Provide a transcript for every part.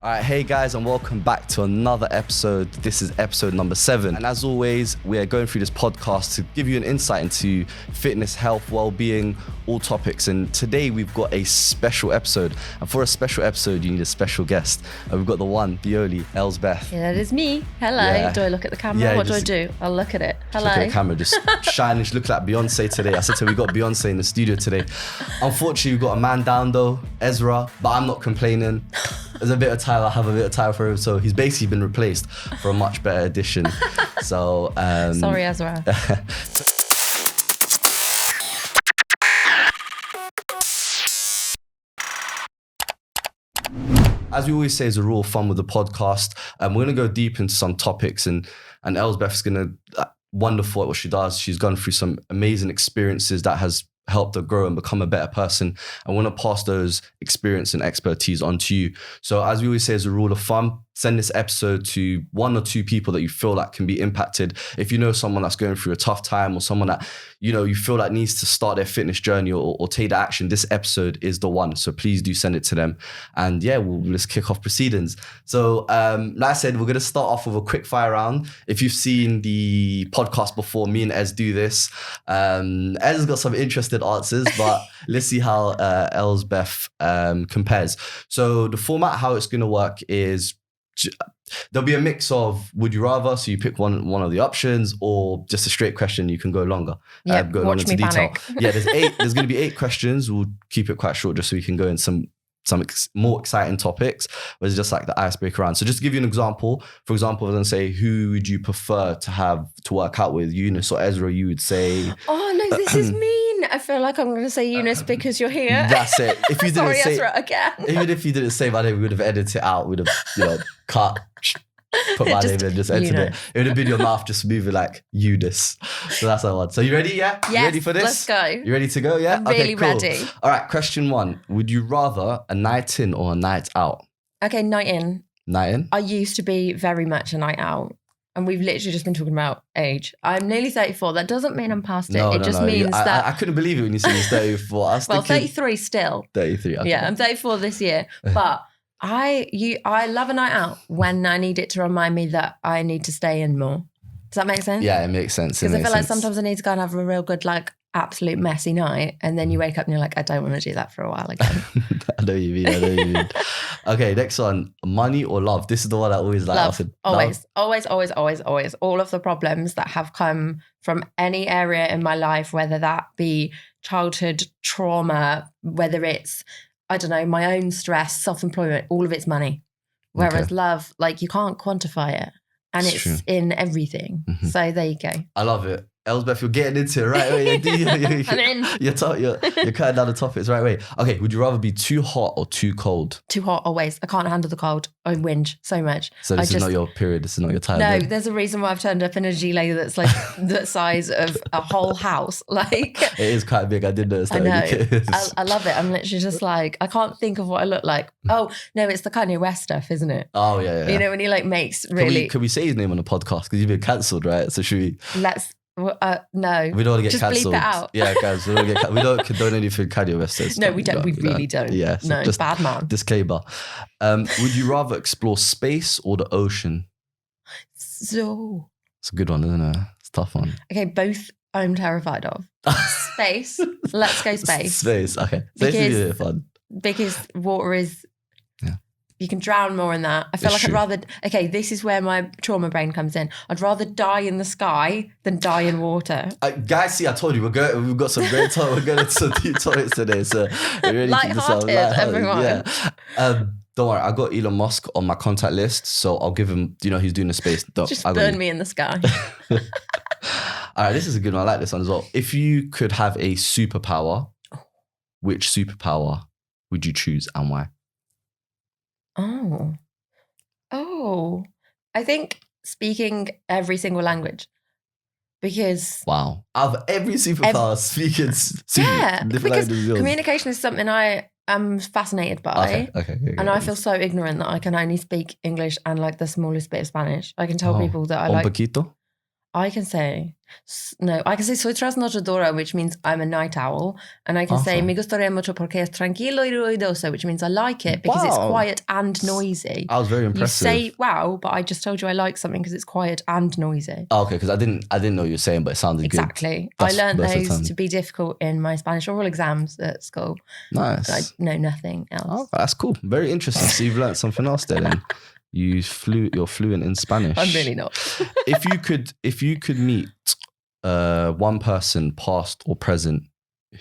All right, hey guys, and welcome back to another episode. This is episode number 7. And as always, we are going through this podcast to give you an insight into fitness, health, well-being, all topics. And today we've got a special episode. And for a special episode, you need a special guest. And we've got the one, the only, Elspeth. Yeah, that is me. Hello. Yeah. Do I look at the camera? Yeah, what do I do? I'll look at it. Hello. Look at the camera, just shining. She looked like Beyonce today. I said to her, we got Beyonce in the studio today. Unfortunately, we've got a man down though, Ezra, but I'm not complaining. There's a bit of time, I have a bit of time for him, so he's basically been replaced for a much better edition. So, sorry, Ezra. As we always say, as a rule of fun with the podcast, we're going to go deep into some topics, and Elspeth's going to wonderful at what she does. She's gone through some amazing experiences that has helped her grow and become a better person. I want to pass those experience and expertise on to you. So as we always say, as a rule of thumb, send this episode to 1 or 2 people that you feel like can be impacted. If you know someone that's going through a tough time, or someone that, you feel like needs to start their fitness journey or take the action, this episode is the one. So please do send it to them. And yeah, let's kick off proceedings. So like I said, we're going to start off with a quick fire round. If you've seen the podcast before, me and Ez do this. Ez has got some interesting answers, but let's see how Elspeth compares. So the format, how it's going to work is there'll be a mix of would you rather, so you pick one of the options, or just a straight question. You can go longer. Go longer into detail. Yeah, there's going to be 8 questions. We'll keep it quite short just so we can go in some more exciting topics, but it's just like the icebreaker round. So just to give you an example, for example, I was going to say, who would you prefer to have to work out with, Eunice or Ezra? You would say, oh no, this is mean. I feel like I'm going to say Eunice because you're here. That's it. If you didn't Sorry, say Ezra again. Even if you didn't say my name, we would have edited it out. We'd have, cut, put my name in, just edited it. It would have been your mouth just moving like Eunice. So that's our one. So you ready? Yeah? Yes, you ready for this? Let's go. You ready to go? Yeah? I'm really ready. All right, question 1. Would you rather a night in or a night out? Okay, night in. Night in? I used to be very much a night out. And we've literally just been talking about age. I'm nearly 34. That doesn't mean I'm past it. It just means that... I couldn't believe it when you said you're 34. I was well, thinking... 33 still. 33, okay. Yeah, I'm 34 this year. But I love a night out when I need it to remind me that I need to stay in more. Does that make sense? Yeah, it makes sense. Because I feel like sometimes I need to go and have a real good, absolute messy night, and then you wake up and you're like, I don't want to do that for a while again. I know what you mean. Okay, next one. Money or love? This is the one I always like. Love. Always. All of the problems that have come from any area in my life, whether that be childhood trauma, whether it's, I don't know, my own stress, self-employment, all of it's money. Whereas love, you can't quantify it. And it's true. In everything. Mm-hmm. So there you go. I love it. Elspeth, you're getting into it right away. I'm in. You're cutting down the topics right away. Okay, would you rather be too hot or too cold? Too hot, always. I can't handle the cold. I whinge so much. So this is not your period. This is not your time. No, there's a reason why I've turned up in a gilet that's the size of a whole house. It is quite big. I did notice that. I know. I love it. I'm literally just I can't think of what I look like. Oh, no, it's the MR.WEST stuff, isn't it? Oh, yeah. You know, when he makes really... Can we say his name on the podcast? Because you've been cancelled, right? So should we... No. We don't want to get just cancelled. Bleep it out. Yeah, guys, we don't condone anything MR.WEST says. No, we don't. We really don't. Yeah. So no, just bad man. Disclaimer. Would you rather explore space or the ocean? So... It's a good one, isn't it? It's a tough one. Okay, both I'm terrified of. Space. Let's go space. Space, okay. Space is really fun. Because water is... Yeah. You can drown more in that. I feel I'd rather... Okay, this is where my trauma brain comes in. I'd rather die in the sky than die in water. Guys, see, I told you, we've got some great talk. We're going to some deep topics today. So really lighthearted, everyone. Yeah. Don't worry, I got Elon Musk on my contact list, so I'll give him, he's doing the space. Just burn me in the sky. All right, this is a good one. I like this one as well. If you could have a superpower, which superpower would you choose and why? Oh, I think speaking every single language, because wow, out of every superpower, speaking different languages. Communication is something I am fascinated by. Okay, and I feel so ignorant that I can only speak English and the smallest bit of Spanish. I can tell people that I Un poquito? I can say, I can say soy trasnochadora, which means I'm a night owl. And I can say, me gustaría mucho porque es tranquilo y ruidoso, which means I like it because it's quiet and noisy. I was very impressive. You say wow, but I just told you I like something because it's quiet and noisy. Oh, okay, because I didn't know what you were saying, but it sounded exactly. good. I learned those to be difficult in my Spanish oral exams at school. Nice. I know nothing else. Oh, that's cool. Very interesting. So you've learned something else there then. You're fluent in Spanish. I'm really not. If you could meet one person, past or present,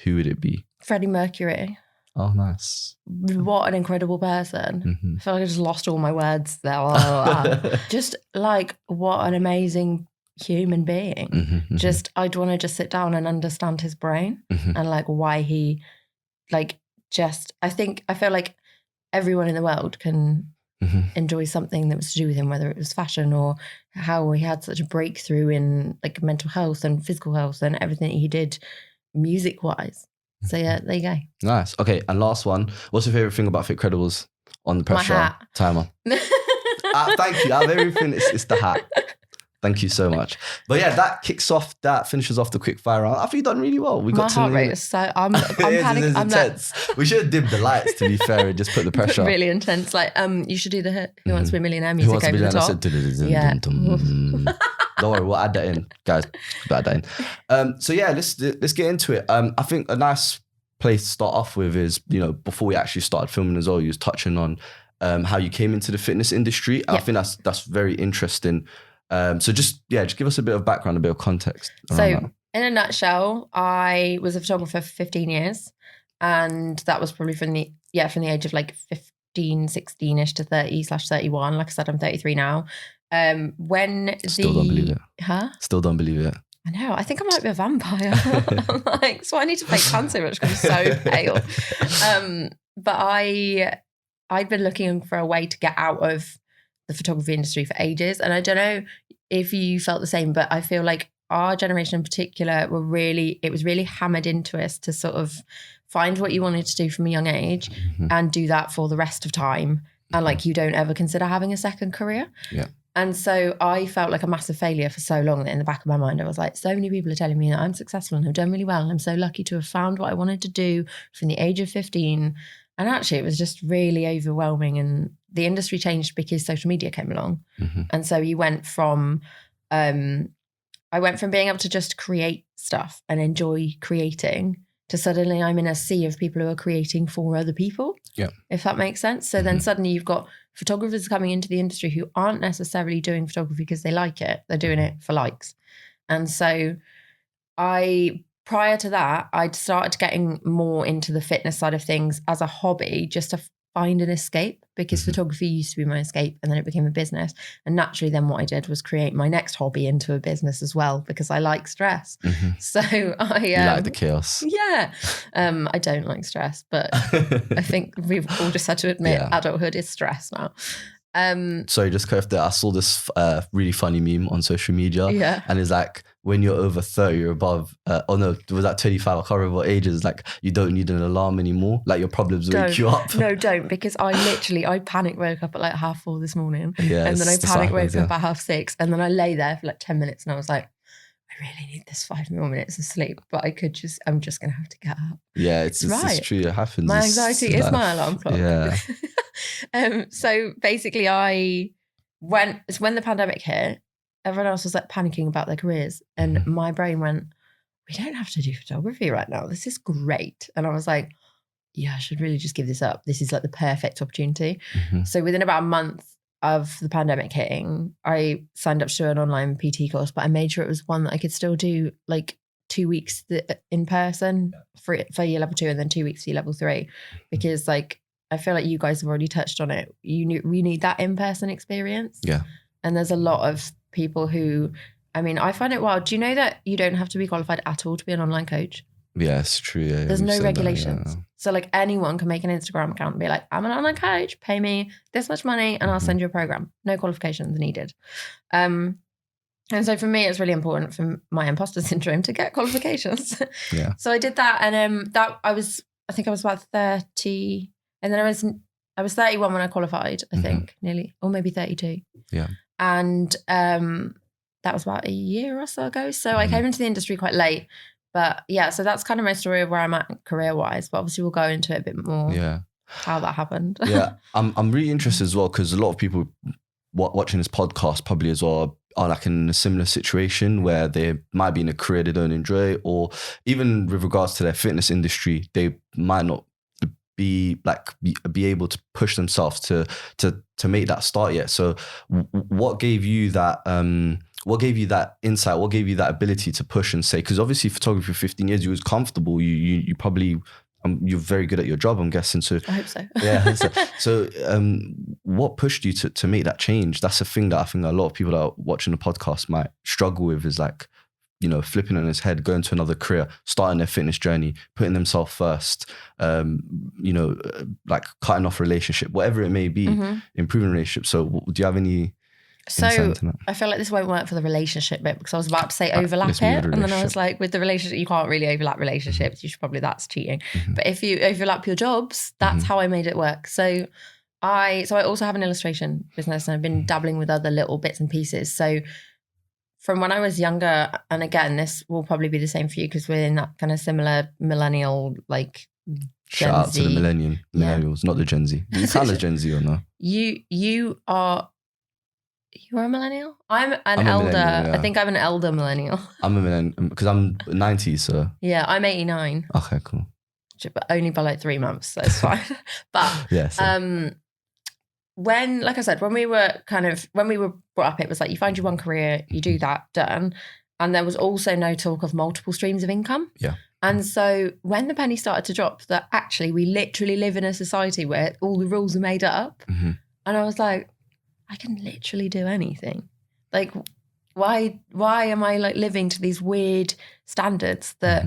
who would it be? Freddie Mercury. Oh, nice. What an incredible person. I feel like I just lost all my words there. Just like, what an amazing human being. I'd want to just sit down and understand his brain and like why he I feel like everyone in the world can enjoy something that was to do with him, whether it was fashion or how he had such a breakthrough in like mental health and physical health and everything he did music wise. So yeah, there you go. Nice. Okay, and last one. What's your favorite thing about Fitcredibles on the pressure My hat. timer? Thank you. Out of everything, it's the hat. Thank you so much. But yeah, that finishes off the quick fire round. I think you've done really well. My heart rate is so, I'm panicking. I'm intense. We should have dimmed the lights, to be fair, and just put the pressure. Really intense. Like, you should do the Who Wants to Be a Millionaire music over the top. Yeah. Don't worry, we'll add that in, guys. We'll add that in. So yeah, let's get into it. I think a nice place to start off with is, before we actually started filming as well, you was touching on how you came into the fitness industry. And I think that's very interesting. So just give us a bit of background, a bit of context. So in a nutshell, I was a photographer for 15 years, and that was probably from the age of like 15, 16ish to 30/31. Like I said, I'm 33 now. Still don't believe it. Huh? Still don't believe it. I know. I think I might be a vampire. I'm like, so I need to fake tan so much because I'm so pale. But I'd been looking for a way to get out of the photography industry for ages. And I don't know if you felt the same, but I feel like our generation in particular it was really hammered into us to sort of find what you wanted to do from a young age and do that for the rest of time. And like, you don't ever consider having a second career. Yeah. And so I felt like a massive failure for so long that in the back of my mind, I was like, so many people are telling me that I'm successful and I've done really well. And I'm so lucky to have found what I wanted to do from the age of 15. And actually, it was just really overwhelming. And the industry changed because social media came along. And so you went from, I went from being able to just create stuff and enjoy creating to suddenly I'm in a sea of people who are creating for other people. Yeah. If that makes sense. So then suddenly you've got photographers coming into the industry who aren't necessarily doing photography because they like it. They're doing it for likes. And so prior to that, I'd started getting more into the fitness side of things as a hobby, just to find an escape, because photography used to be my escape and then it became a business. And naturally then what I did was create my next hobby into a business as well, because I like stress. So you like the chaos. Yeah. I don't like stress, but I think we've all just had to admit adulthood is stress now. Sorry, just cut off there. I saw this really funny meme on social media. Yeah. And it's like, when you're over 30 or above, was that 25? I can't remember what age. It's like, you don't need an alarm anymore. Like, your problems wake you up. No, don't. Because I panic woke up at like 4:30 this morning. Yeah, and then I panic woke up at 6:30. And then I lay there for like 10 minutes and I was like, I really need this 5 more minutes of sleep, but I'm just going to have to get up. Yeah, it's true. It happens. My anxiety is my alarm clock. Yeah. So basically when the pandemic hit, everyone else was like panicking about their careers. And my brain went, we don't have to do photography right now. This is great. And I was like, yeah, I should really just give this up. This is like the perfect opportunity. So within about a month of the pandemic hitting, I signed up to an online PT course, but I made sure it was one that I could still do like 2 weeks in person for year level 2 and then 2 weeks for year level 3, because like, I feel like you guys have already touched on it. We need that in-person experience. Yeah. And there's a lot of people who, I find it wild. Do you know that you don't have to be qualified at all to be an online coach? Yeah, it's true. Yeah, there's no regulations. So like anyone can make an Instagram account and be like, I'm an online coach, pay me this much money and I'll send you a program. No qualifications needed. And so for me, it's really important for my imposter syndrome to get qualifications. Yeah. So I did that, and I think I was about 30, and then I was 31 when I qualified, I think, nearly, or maybe 32. Yeah. And that that was about a year or so ago. So I came into the industry quite late. But yeah, so that's kind of my story of where I'm at career-wise. But obviously we'll go into it a bit more. Yeah. How that happened. Yeah. I'm really interested as well, because a lot of people watching this podcast probably as well are like in a similar situation where they might be in a career they don't enjoy, or even with regards to their fitness industry, they might not be able to push themselves to make that start yet. So what gave you that insight? What gave you that ability to push and say, because obviously photography for 15 years, you was comfortable. You probably, you're very good at your job, I'm guessing. So I hope so. Yeah. So what pushed you to make that change? That's a thing that I think a lot of people that are watching the podcast might struggle with, is like, you know, flipping on his head, going to another career, starting their fitness journey, putting themselves first, you know, like cutting off relationship, whatever it may be, improving relationship. So do you have any insight into that? I feel like this won't work for the relationship bit, because I was about to say overlap it. And then I was like, with the relationship, you can't really overlap relationships. You should probably, that's cheating. But if you overlap your jobs, that's how I made it work. So I also have an illustration business, and I've been dabbling with other little bits and pieces. So from when I was younger, and again, this will probably be the same for you because we're in that kind of similar millennial, like Shout out to the millennials, not the Gen Z. You count as Gen Z or no? You are a millennial? I'm an elder. Yeah. I think I'm an elder millennial. I'm a millennial because I'm 90s, so. Yeah, I'm 89. Okay, cool. But only by like 3 months, so it's fine. But yeah, when, like I said, when we were brought up, it was like you find your one career, you do that, done. And there was also no talk of multiple streams of income. Yeah. And so when the penny started to drop, that actually we literally live in a society where all the rules are made up. And I was like, I can literally do anything. Like, why am I like living to these weird standards that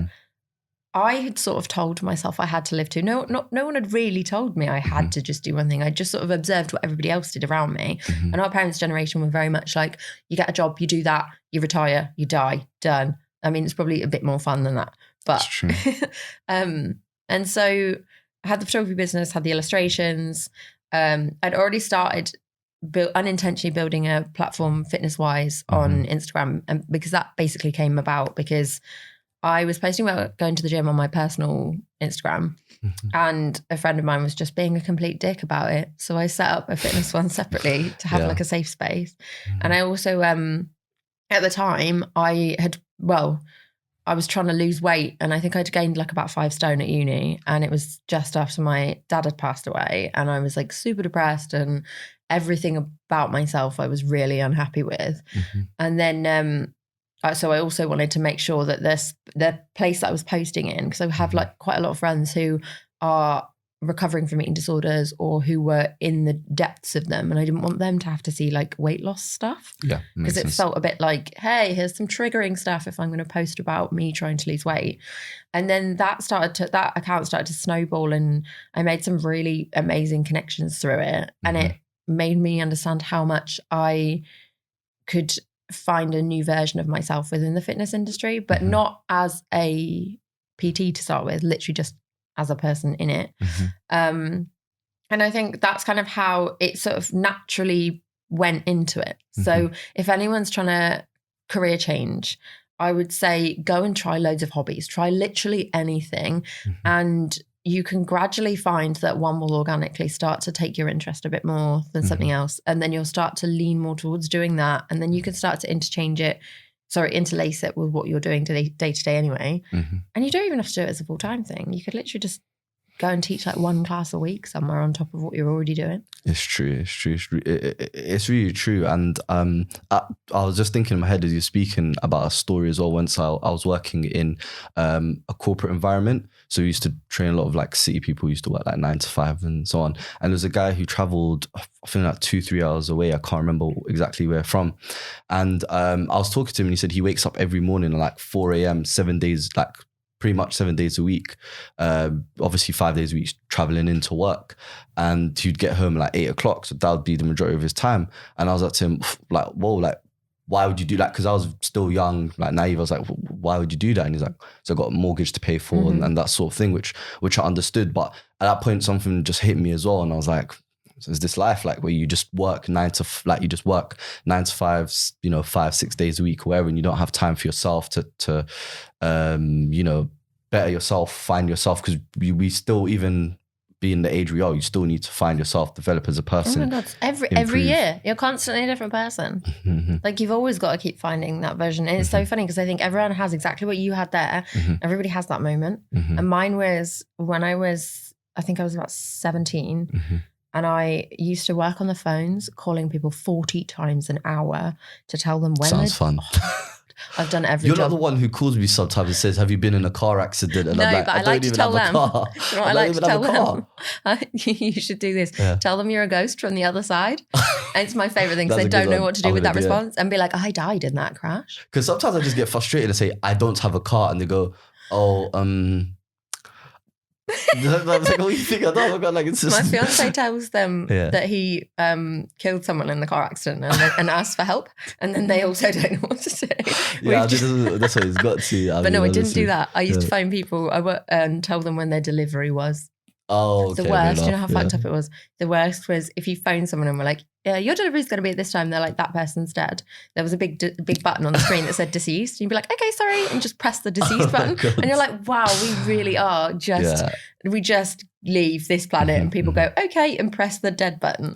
I had sort of told myself I had to live to? No one had really told me I had to just do one thing. I just sort of observed what everybody else did around me. And our parents' generation were very much like, you get a job, you do that, you retire, you die, done. I mean, it's probably a bit more fun than that. But that's true. And so I had the photography business, had the illustrations. I'd already started unintentionally building a platform fitness-wise on Instagram, and because that basically came about because I was posting about going to the gym on my personal Instagram, and a friend of mine was just being a complete dick about it. So I set up a fitness one separately to have like a safe space. And I also, at the time, I was trying to lose weight, and I think I'd gained like about 5 stone at uni, and it was just after my dad had passed away, and I was like super depressed, and everything about myself I was really unhappy with. And then so I also wanted to make sure that the place that I was posting in, because I have like quite a lot of friends who are recovering from eating disorders or who were in the depths of them, and I didn't want them to have to see like weight loss stuff. Yeah, because it felt a bit like, hey, here's some triggering stuff if I'm going to post about me trying to lose weight. And then that account started to snowball, and I made some really amazing connections through it, and it made me understand how much I could find a new version of myself within the fitness industry, but not as a PT to start with, literally just as a person in it. And I think that's kind of how it sort of naturally went into it. So if anyone's trying to career change, I would say go and try loads of hobbies, try literally anything. And you can gradually find that one will organically start to take your interest a bit more than something else. And then you'll start to lean more towards doing that. And then you can start to interlace it with what you're doing day to day anyway. And you don't even have to do it as a full-time thing. You could literally just go and teach like one class a week somewhere on top of what you're already doing. It's true. It's really true. And I was just thinking in my head as you're speaking about a story as well. Once I was working in a corporate environment. So we used to train a lot of like city people, used to work like 9 to 5 and so on. And there's a guy who traveled, I think like 2-3 hours away. I can't remember exactly where from. And I was talking to him, and he said he wakes up every morning at like 4 a.m, 7 days, like pretty much 7 days a week. Obviously 5 days a week traveling into work, and he'd get home at like 8 o'clock. So that would be the majority of his time. And I was like to him, like, whoa, like, why would you do that? Because I was still young, like naive. I was like, why would you do that? And he's like, so I got a mortgage to pay for and that sort of thing, which I understood. But at that point, something just hit me as well. And I was like, is this life like where you just work you just work 9 to 5, 5-6 days a week, or whatever, and you don't have time for yourself to better yourself, find yourself, because we still, even being the age we are, you still need to find yourself, develop as a person. Oh my God, every year you're constantly a different person. Like you've always got to keep finding that version. And it's so funny because I think everyone has exactly what you had there. Everybody has that moment. And mine was when I was about 17 and I used to work on the phones calling people 40 times an hour to tell them when. Sounds fun. I've done every You're job. not the one who calls me sometimes and says, have you been in a car accident? And No, I'm like, but I like to tell them. I like to tell them. You should do this. Yeah. Tell them you're a ghost from the other side. And it's my favourite thing because That's I a don't good know one. what to do I'm with that gonna do it. response and be like, I died in that crash. Because sometimes I just get frustrated and say, I don't have a car. And they go, oh, like, what do you think? I don't have a car. Like, it's just... My fiance tells them Yeah. that he killed someone in the car accident and asked for help. And then they also don't know what to say. Yeah, that's what he's got to. But no, I didn't do that. I used to phone people and tell them when their delivery was. Oh, okay. The worst, you know how fucked up it was? The worst was if you phone someone and were like, yeah, your delivery's going to be at this time. They're like, that person's dead. There was a big button on the screen that said deceased. You'd be like, okay, sorry. And just press the deceased button. God. And you're like, wow, we really are we just leave this planet. And people go, okay, and press the dead button.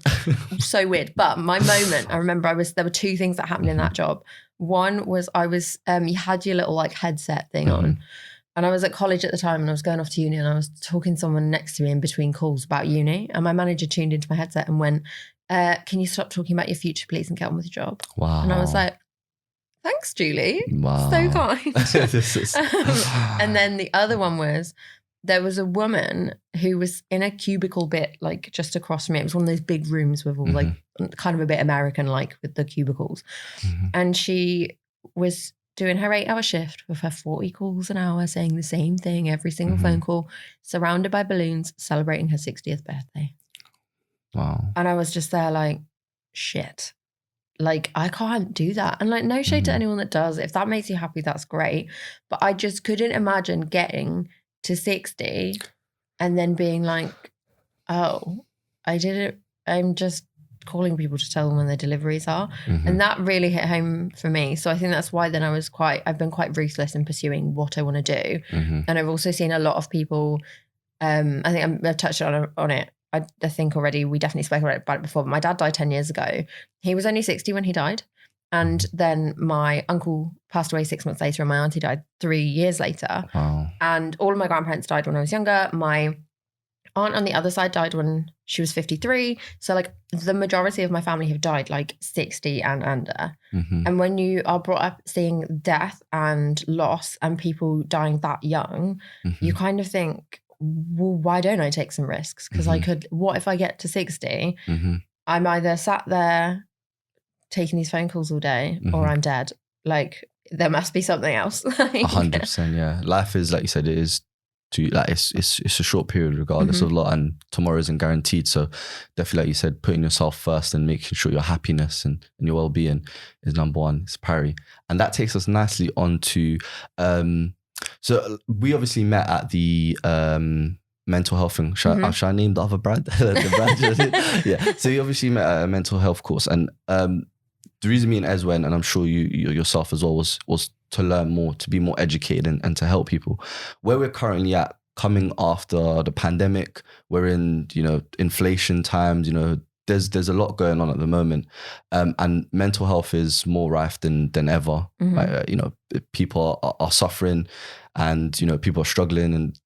So weird. But my moment, I remember there were two things that happened in that job. One was you had your little like headset thing on. And I was at college at the time and I was going off to uni and I was talking to someone next to me in between calls about uni. And my manager tuned into my headset and went, can you stop talking about your future, please, and get on with your job? Wow. And I was like, thanks, Julie. Wow. So kind. And then the other one was, there was a woman who was in a cubicle bit, like just across from me. It was one of those big rooms with all like kind of a bit American-like with the cubicles. And she was doing her 8-hour shift with her 40 calls an hour, saying the same thing every single phone call, surrounded by balloons, celebrating her 60th birthday. Wow. And I was just there like, shit. Like, I can't do that. And like, no shade to anyone that does. If that makes you happy, that's great. But I just couldn't imagine getting to 60 and then being like, oh, I did it. I'm just calling people to tell them when their deliveries are. And that really hit home for me. So I think that's why then I've been quite ruthless in pursuing what I want to do. And I've also seen a lot of people, I think I've touched on it. I think already, we definitely spoke about it before, but my dad died 10 years ago. He was only 60 when he died. And then my uncle passed away 6 months later and my auntie died 3 years later. Wow. And all of my grandparents died when I was younger. My aunt on the other side died when she was 53. So like the majority of my family have died like 60 and under. And when you are brought up seeing death and loss and people dying that young, you kind of think, well, why don't I take some risks? Because what if I get to 60? I'm either sat there taking these phone calls all day or I'm dead. Like there must be something else. 100%, yeah. Life is, like you said, it is it's a short period regardless of a lot, and tomorrow isn't guaranteed. So definitely, like you said, putting yourself first and making sure your happiness and your well-being is number one. It's priority. And that takes us nicely on to so we obviously met at the mental health thing. Should I name the other brand? The brand? Yeah. So you obviously met at a mental health course, and the reason me and Ez went, and I'm sure you yourself as well, was to learn more, to be more educated and to help people. Where we're currently at, coming after the pandemic, we're in, inflation times, there's a lot going on at the moment. And mental health is more rife than ever. People are suffering and, people are struggling and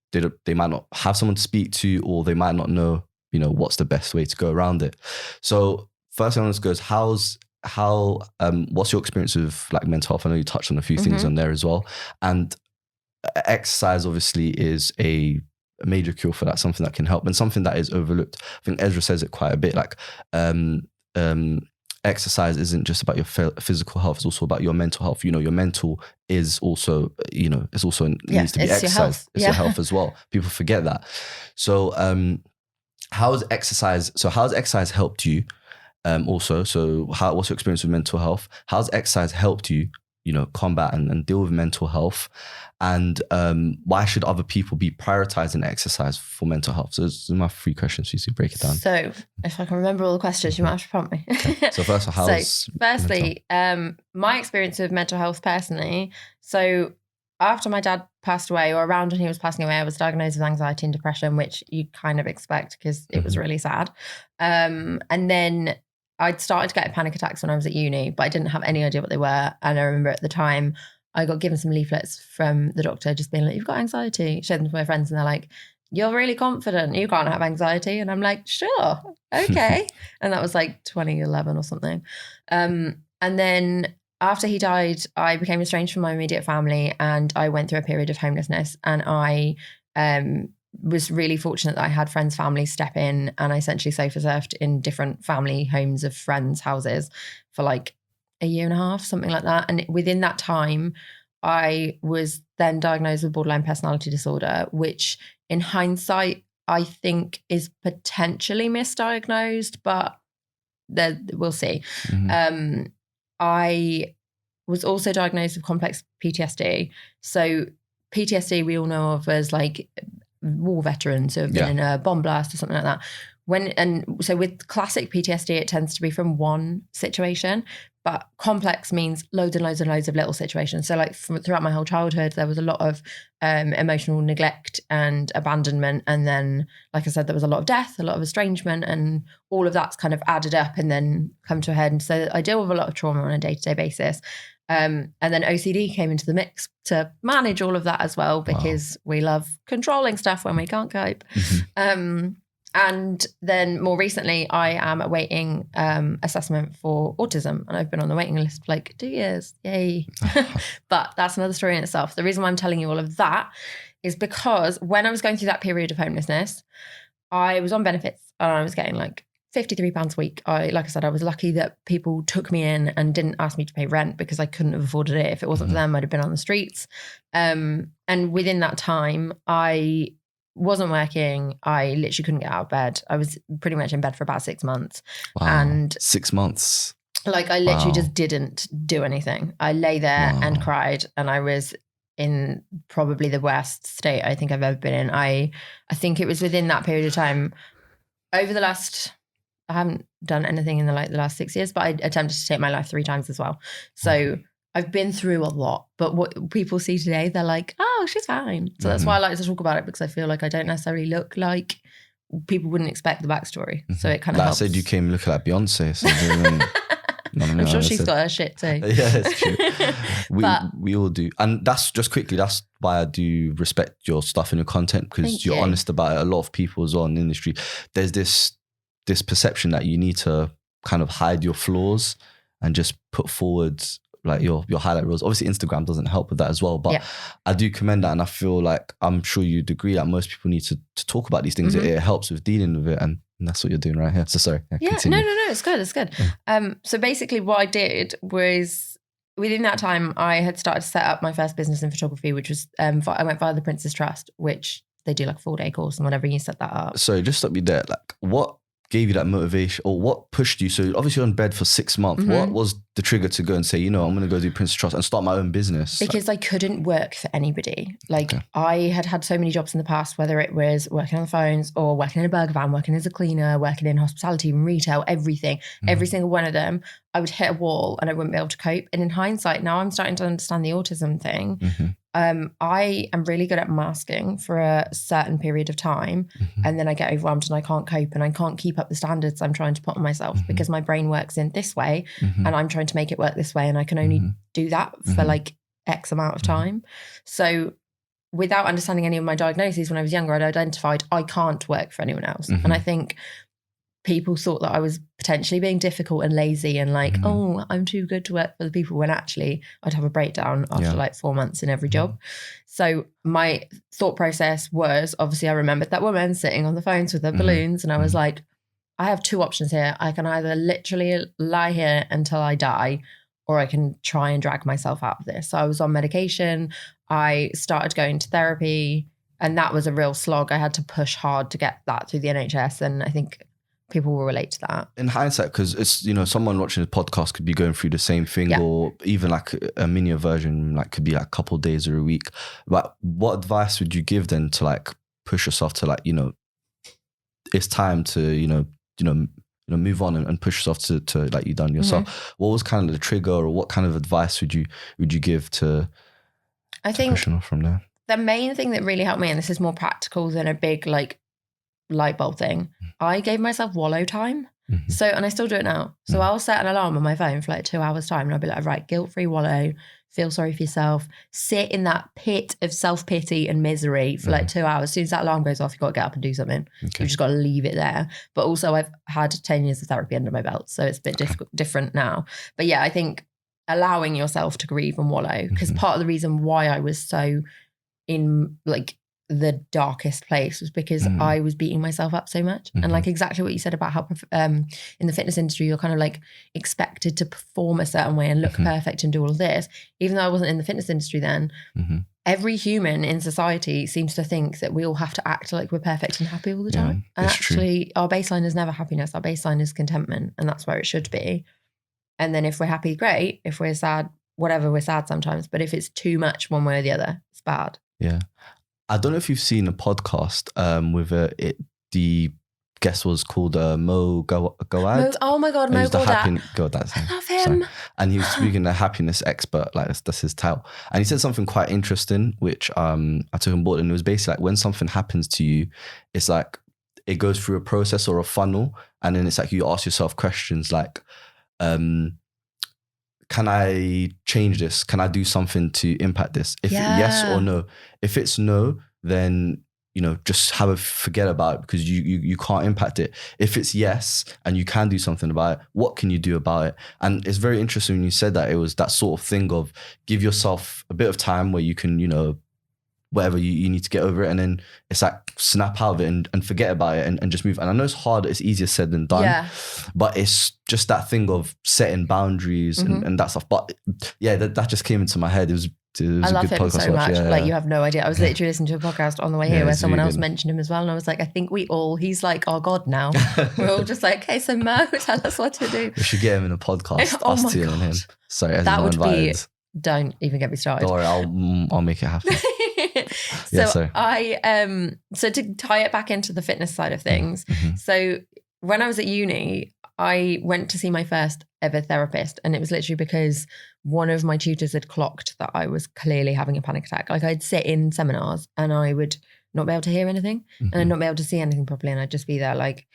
they might not have someone to speak to, or they might not know, what's the best way to go around it. So first thing I want to go is what's your experience with like mental health? I know you touched on a few things on there as well. And exercise obviously is a major cure for that, something that can help and something that is overlooked. I think Ezra says it quite a bit, like exercise isn't just about your physical health, it's also about your mental health. Your mental is also, it's also needs to be exercised. It's your health as well. People forget that. So how's exercise helped you? Also, so what's your experience with mental health? How's exercise helped you? combat and deal with mental health? And why should other people be prioritizing exercise for mental health? So those are my 3 questions. You should break it down. So if I can remember all the questions, you might have to prompt me. Okay. So firstly, my experience with mental health personally. So after my dad passed away, or around when he was passing away, I was diagnosed with anxiety and depression, which you kind of expect because it was really sad. And then I'd started getting panic attacks when I was at uni, but I didn't have any idea what they were. And I remember at the time I got given some leaflets from the doctor just being like, you've got anxiety. Showed them to my friends and they're like, you're really confident. You can't have anxiety. And I'm like, sure. Okay. And that was like 2011 or something. And then after he died, I became estranged from my immediate family and I went through a period of homelessness. And I was really fortunate that I had friends' families step in, and I essentially sofa surfed in different family homes of friends' houses for like a year and a half, something like that. And within that time, I was then diagnosed with borderline personality disorder, which in hindsight, I think is potentially misdiagnosed, but we'll see. I was also diagnosed with complex PTSD. So PTSD we all know of as like war veterans who have been in a bomb blast or something like that. So with classic PTSD, it tends to be from one situation, but complex means loads and loads and loads of little situations. So like throughout my whole childhood, there was a lot of emotional neglect and abandonment. And then, like I said, there was a lot of death, a lot of estrangement, and all of that's kind of added up and then come to a head. And so I deal with a lot of trauma on a day-to-day basis. And then OCD came into the mix to manage all of that as well, because we love controlling stuff when we can't cope. And then more recently, I am awaiting assessment for autism, and I've been on the waiting list for like 2 years. Yay. But that's another story in itself. The reason why I'm telling you all of that is because when I was going through that period of homelessness, I was on benefits and I was getting like £53 a week. Like I said, I was lucky that people took me in and didn't ask me to pay rent because I couldn't have afforded it. If it wasn't for them, I'd have been on the streets. And within that time, I wasn't working. I literally couldn't get out of bed. I was pretty much in bed for about 6 months. Wow. And 6 months. Like I literally just didn't do anything. I lay there and cried, and I was in probably the worst state I think I've ever been in. I think it was within that period of time over the last, I haven't done anything in the last 6 years, but I attempted to take my life 3 times as well. So I've been through a lot, but what people see today, they're like, oh, she's fine. So that's why I like to talk about it, because I feel like I don't necessarily look like people wouldn't expect the backstory. So it kind of helps. I said you came looking like Beyonce. So I'm sure she's got her shit too. Yeah, it's true. We all do. And that's just quickly, that's why I do respect your stuff and your content, because you're honest about it. A lot of people as well in the industry, there's this perception that you need to kind of hide your flaws and just put forward like your highlight reels. Obviously Instagram doesn't help with that as well, but I do commend that, and I feel like, I'm sure you'd agree that most people need to talk about these things. It helps with dealing with it, and that's what you're doing right here. So sorry. No, it's good. So basically what I did was, within that time, I had started to set up my first business in photography, which was, I went via the Prince's Trust, which they do like a 4-day course and whatever, you set that up. So just stop me there. Like, what gave you that motivation, or what pushed you? So obviously you're in bed for 6 months. What was the trigger to go and say, I'm going to go do Prince's Trust and start my own business? Because I couldn't work for anybody. Like I had so many jobs in the past, whether it was working on the phones or working in a burger van, working as a cleaner, working in hospitality and retail, everything, every single one of them, I would hit a wall and I wouldn't be able to cope. And in hindsight, now I'm starting to understand the autism thing. I am really good at masking for a certain period of time, and then I get overwhelmed and I can't cope and I can't keep up the standards I'm trying to put on myself because my brain works in this way and I'm trying to make it work this way, and I can only do that for like X amount of time. So without understanding any of my diagnoses when I was younger, I'd identified I can't work for anyone else. And I think people thought that I was potentially being difficult and lazy and like, oh, I'm too good to work for the people, when actually I'd have a breakdown after like 4 months in every job. So my thought process was, obviously I remembered that woman sitting on the phones with her balloons, and I was like, I have 2 options here. I can either literally lie here until I die, or I can try and drag myself out of this. So I was on medication. I started going to therapy, and that was a real slog. I had to push hard to get that through the NHS. And I think people will relate to that. In hindsight, because it's, you know, someone watching this podcast could be going through the same thing, Yeah. or even like a mini version, like could be like a couple of days or a week. But what advice would you give then to like push yourself to like, you know, it's time to, you know, move on and push yourself to like you done yourself. What was kind of the trigger, or what kind of advice would you give to think pushing off from there? The main thing that really helped me, and this is more practical than a big like light bulb thing, I gave myself wallow time. So, and I still do it now. So I'll set an alarm on my phone for like 2 hours time, and I'll be like, right, guilt-free wallow, feel sorry for yourself, sit in that pit of self-pity and misery for like 2 hours. As soon as that alarm goes off, you've got to get up and do something. You've just got to leave it there. But also I've had 10 years of therapy under my belt, so it's a bit different now. But yeah, I think allowing yourself to grieve and wallow, because part of the reason why I was so in like the darkest place was because I was beating myself up so much. And like exactly what you said about how in the fitness industry, you're kind of like expected to perform a certain way and look perfect and do all of this. Even though I wasn't in the fitness industry then, every human in society seems to think that we all have to act like we're perfect and happy all the time. And actually our baseline is never happiness. Our baseline is contentment, and that's where it should be. And then if we're happy, great. If we're sad, whatever, we're sad sometimes. But if it's too much one way or the other, it's bad. Yeah. I don't know if you've seen a podcast with the guest was called Mo Gawad. Oh my God, Mo Gawad. I love him. Sorry. And he was speaking a happiness expert, like that's his title. And he said something quite interesting, which I took on board. And it was basically like when something happens to you, it's like it goes through a process or a funnel. And then it's like you ask yourself questions like, can I change this? Can I do something to impact this? If yes or no. If it's no, then, you know, just forget about it, because you can't impact it. If it's yes and you can do something about it, what can you do about it? And it's very interesting when you said that, it was that sort of thing of give yourself a bit of time where you can, you know, whatever you need to get over it, and then it's like snap out of it and forget about it and just move. And I know it's hard, it's easier said than done, but it's just that thing of setting boundaries and that stuff. But yeah, that just came into my head. It was a love good him podcast so much. Yeah, like you have no idea. I was literally listening to a podcast on the way here where someone else mentioned him as well, and I was like, I think he's like our God now. We're all just like, hey, so Mo, tell us what to do. We should get him in a podcast. Oh us my two God. and him. Sorry, that would invited. Be. Don't even get me started. Don't worry, I'll make it happen. So to tie it back into the fitness side of things, so when I was at uni, I went to see my first ever therapist, and it was literally because one of my tutors had clocked that I was clearly having a panic attack. Like I'd sit in seminars and I would not be able to hear anything and I'd not be able to see anything properly, and I'd just be there like,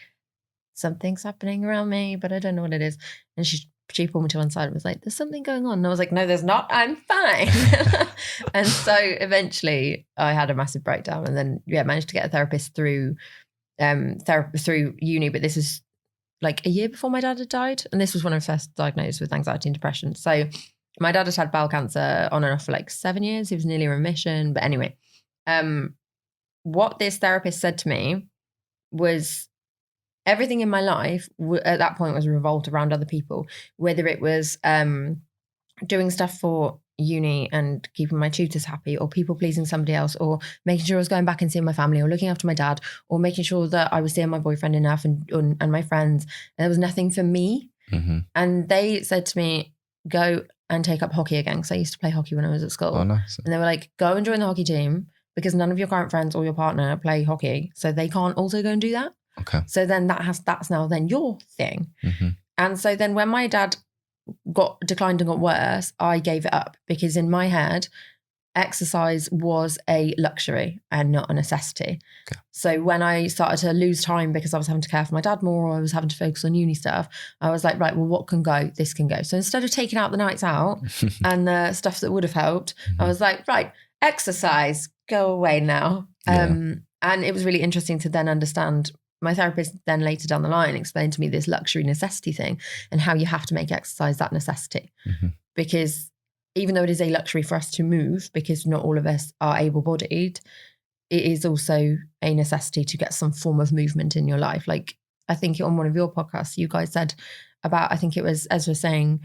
something's happening around me, but I don't know what it is. And she pulled me to one side and was like, there's something going on. And I was like, no, there's not. I'm fine. And so eventually I had a massive breakdown, and then managed to get a therapist through through uni. But this is like a year before my dad had died. And this was when I was first diagnosed with anxiety and depression. So my dad had bowel cancer on and off for like 7 years. He was nearly in remission. But anyway, what this therapist said to me was, everything in my life at that point was revolved around other people, whether it was doing stuff for uni and keeping my tutors happy, or people pleasing somebody else, or making sure I was going back and seeing my family, or looking after my dad, or making sure that I was seeing my boyfriend enough and my friends. And there was nothing for me. And they said to me, go and take up hockey again, because I used to play hockey when I was at school. Oh, nice. And they were like, go and join the hockey team, because none of your current friends or your partner play hockey, so they can't also go and do that. Okay. So then that's now then your thing. And so then when my dad declined and got worse, I gave it up, because in my head, exercise was a luxury and not a necessity. Okay. So when I started to lose time because I was having to care for my dad more, or I was having to focus on uni stuff, I was like, right, well, what can go? This can go. So instead of taking out the nights out and the stuff that would have helped, I was like, right, exercise, go away now. And it was really interesting to then understand. My therapist then later down the line explained to me this luxury necessity thing, and how you have to make exercise that necessity. Because even though it is a luxury for us to move, because not all of us are able-bodied, it is also a necessity to get some form of movement in your life. Like I think on one of your podcasts, you guys said about, I think it was Ezra saying